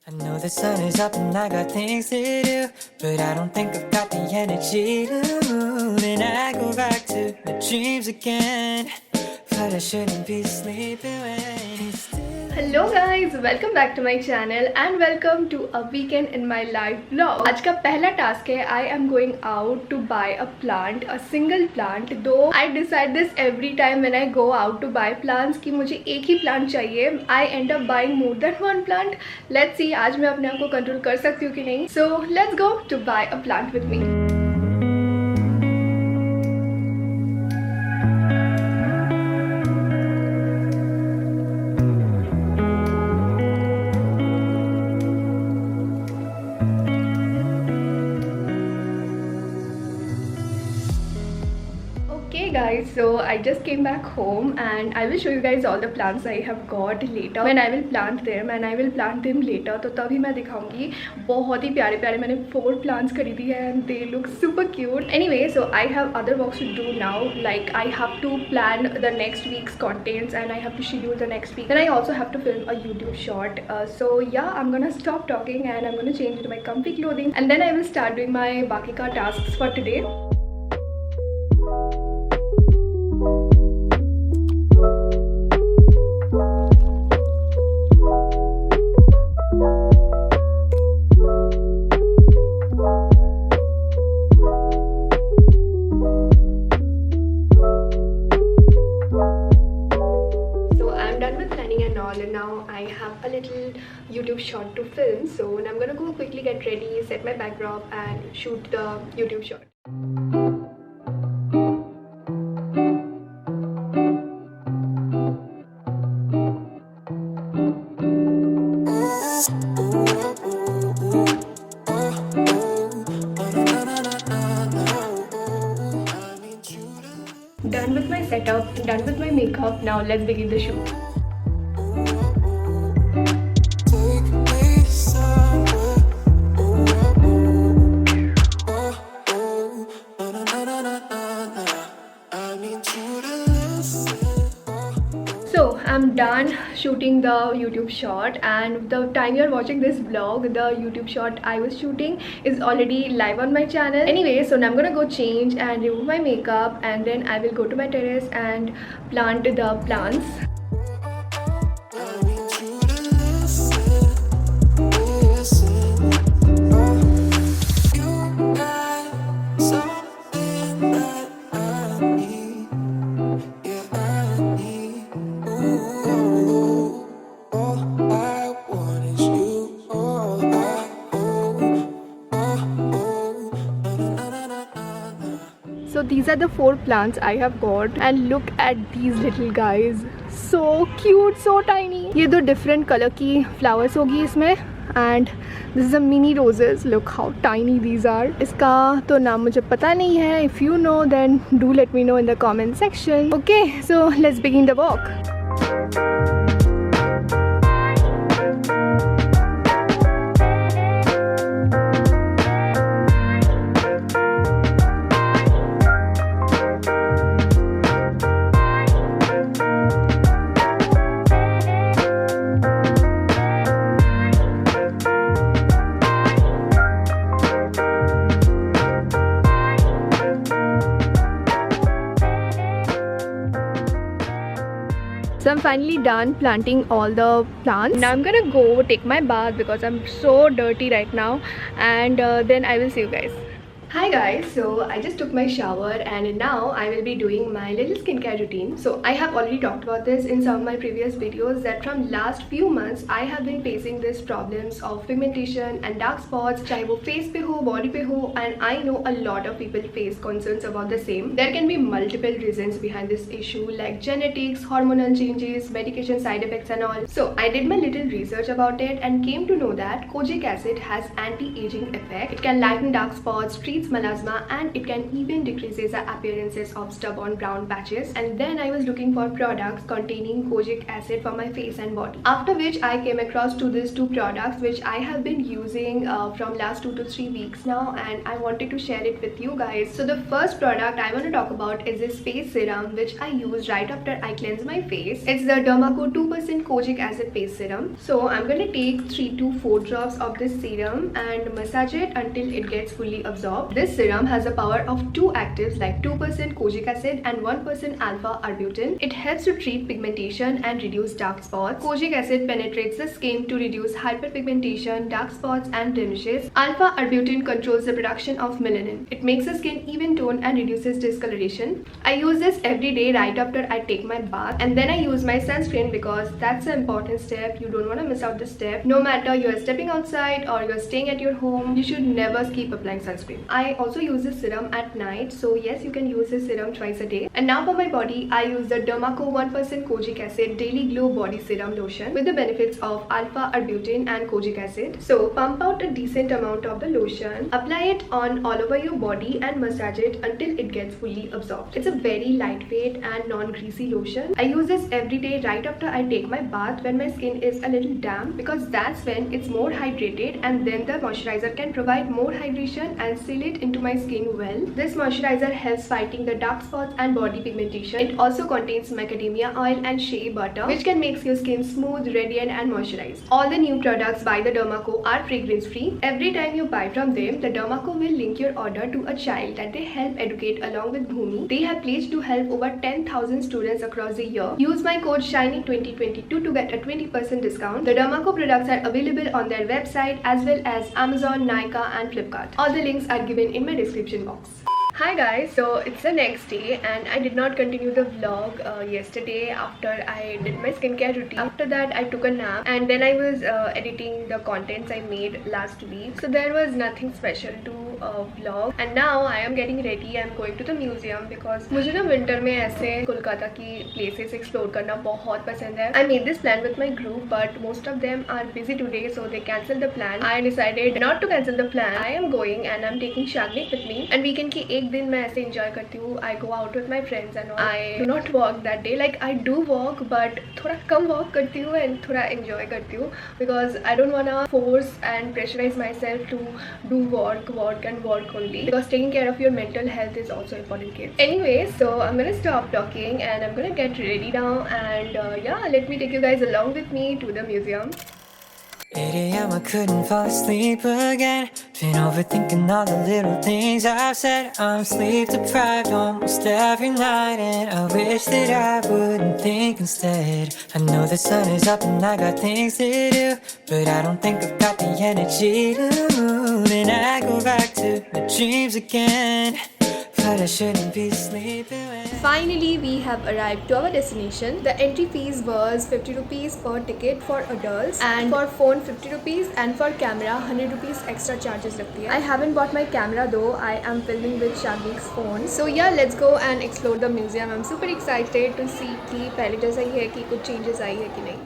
I know the sun is up and I got things to do, but I don't think I've got the energy to move. And I go back to my dreams again, but I shouldn't be sleeping when it's still... Hello guys, welcome back to my channel and welcome to a weekend in my life vlog. आज का पहला task है I am going out to buy a plant, a single plant. Though I decide this every time when I go out to buy plants कि मुझे एक ही plant चाहिए. I end up buying more than one plant. Let's see आज मैं अपने आप को control कर सकती हूँ कि नहीं. So let's go to buy a plant with me. Guys, so I just came back home and I will show you guys all the plants I have got later when I will plant them and I will plant them later. तो तभी मैं दिखाऊंगी. बहुत ही प्यारे प्यारे मैंने 4 plants खरीदी है and they look super cute. Anyway, so I have other works to do now. Like I have to plan the next week's contents and I have to schedule the next week. Then I also have to film a YouTube short. So yeah, I'm gonna stop talking and I'm gonna change into my comfy clothing and then I will start doing my बाकी का tasks for today. And now I have a little YouTube short to film, so I'm gonna go quickly get ready, set my backdrop and shoot the YouTube short. Done with my setup, done with my makeup, now let's begin the shoot. So I'm done shooting the YouTube short and the time you're watching this vlog, the YouTube short I was shooting is already live on my channel. Anyway, so now I'm gonna go change and remove my makeup and then I will go to my terrace and plant the plants. So these are the 4 plants I have got and look at these little guys, so cute, so tiny. ये 2 different color की flowers होगी इसमें and this is a mini roses. Look how tiny these are. इसका तो नाम मुझे पता नहीं है. If you know then do let me know in the comment section. Okay, so let's begin the walk. So I'm finally done planting all the plants. Now I'm gonna go take my bath because I'm so dirty right now and then I will see you guys. Hi guys, so I just took my shower and now I will be doing my little skincare routine. So I have already talked about this in some of my previous videos that from last few months I have been facing these problems of pigmentation and dark spots, चाहे वो face पे हो, body पे हो, and I know a lot of people face concerns about the same. There can be multiple reasons behind this issue like genetics, hormonal changes, medication side effects and all. So I did my little research about it and came to know that kojic acid has anti-aging effect. It can lighten dark spots, treat treats melasma, and it can even decreases the appearances of stubborn brown patches. And then I was looking for products containing kojic acid for my face and body, after which I came across to these two products which I have been using from last 2 to 3 weeks now, and I wanted to share it with you guys. So the first product I want to talk about is this face serum which I use right after I cleanse my face. It's the Dermaco 2% kojic acid face serum. So I'm going to take 3 to 4 drops of this serum and massage it until it gets fully absorbed. This serum has a power of 2 actives like 2% kojic acid and 1% alpha arbutin. It helps to treat pigmentation and reduce dark spots. Kojic acid penetrates the skin to reduce hyperpigmentation, dark spots and blemishes. Alpha arbutin controls the production of melanin. It makes the skin even toned and reduces discoloration. I use this every day right after I take my bath, and then I use my sunscreen because that's an important step. You don't want to miss out this step. No matter you are stepping outside or you are staying at your home, you should never skip applying sunscreen. I also use this serum at night, so yes, you can use this serum twice a day. And now for my body, I use the Dermaco 1% kojic acid Daily Glow Body Serum Lotion with the benefits of alpha arbutin and kojic acid. So pump out a decent amount of the lotion, apply it on all over your body and massage it until it gets fully absorbed. It's a very lightweight and non-greasy lotion. I use this every day right after I take my bath when my skin is a little damp, because that's when it's more hydrated, and then the moisturizer can provide more hydration and seal it into my skin well. This moisturizer helps fighting the dark spots and body pigmentation. It also contains macadamia oil and shea butter, which can make your skin smooth, radiant and moisturized. All the new products by the Dermaco are fragrance free. Every time you buy from them, the Dermaco will link your order to a child that they help educate along with Bhumi. They have pledged to help over 10,000 students across the year. Use my code SHINY2022 to get a 20% discount. The Dermaco products are available on their website as well as Amazon, Nykaa and Flipkart. All the links are given in my description box. Hi guys, so it's the next day and I did not continue the vlog yesterday after I did my skincare routine. After that I took a nap and then I was editing the contents I made last week. So there was nothing special to vlog, and now I am getting ready. I'm going to the museum because मुझे ना winter में ऐसे कोलकाता की places explore करना बहुत पसंद है. I made this plan with my group but most of them are busy today, so they cancelled the plan. I decided not to cancel the plan. I am going and I'm taking Shagnik with me, and weekend की एक दिन मैं ऐसे enjoy करती हूँ. I go out with my friends and all. I do not walk that day. Like I do walk but थोड़ा कम walk करती हूँ and थोड़ा enjoy करती हूँ because I don't wanna force and pressurize myself to do work and work only, because taking care of your mental health is also important, kids. Anyway, so I'm gonna stop talking and I'm gonna get ready now, and yeah, let me take you guys along with me to the museum. 8 a.m. I couldn't fall asleep again. Been overthinking all the little things I've said. I'm sleep deprived almost every night, and I wish that I wouldn't think instead. I know the sun is up and I got things to do, but I don't think I've got the energy to move. And I go back to my dreams again, but I shouldn't be sleeping when... Finally, we have arrived to our destination. The entry fees was 50 rupees per ticket for adults, and for phone 50 rupees, and for camera 100 rupees extra charges लगती है. I haven't bought my camera though. I am filming with Shagnik's phone. So yeah, let's go and explore the museum. I'm super excited to see कि पहले जैसा ही है कि कुछ changes आई है कि नहीं.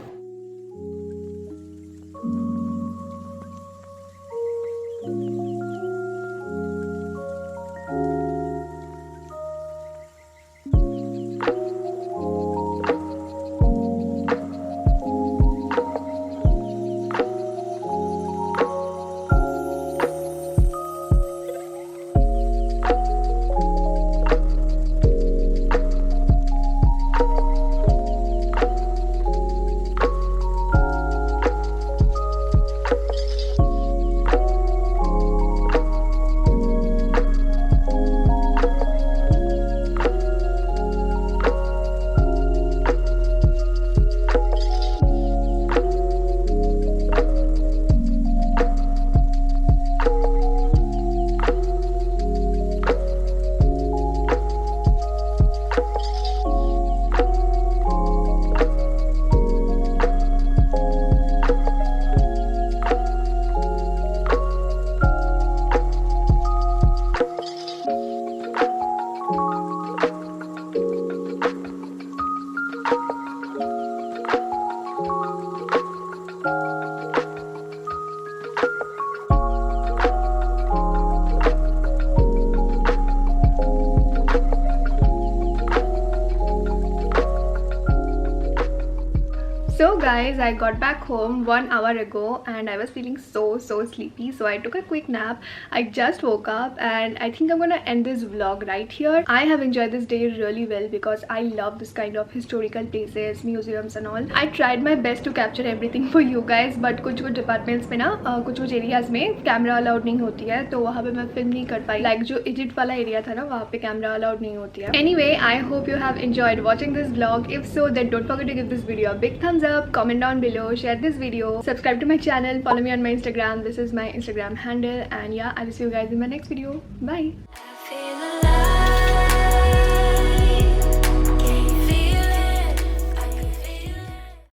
guys, I got back home 1 hour ago and I was feeling so sleepy, so I took a quick nap. I just woke up and I think I'm gonna end this vlog right here. I have enjoyed this day really well because I love this kind of historical places, museums and all. I tried my best to capture everything for you guys, but कुछ departments में ना कुछ areas में camera allowed नहीं होती है, तो वहाँ पे मैं फिल्म नहीं कर पाई. लाइक जो इजिप्ट वाला एरिया था ना, वहाँ पे कैमरा अलाउड नहीं होती है. Anyway, I hope you have enjoyed watching this vlog. If so, then don't forget to give this video a big thumbs up, comment down below, share this video, subscribe to my channel, follow me on my Instagram. This is my Instagram handle, and yeah, I will see you guys in my next video. Bye.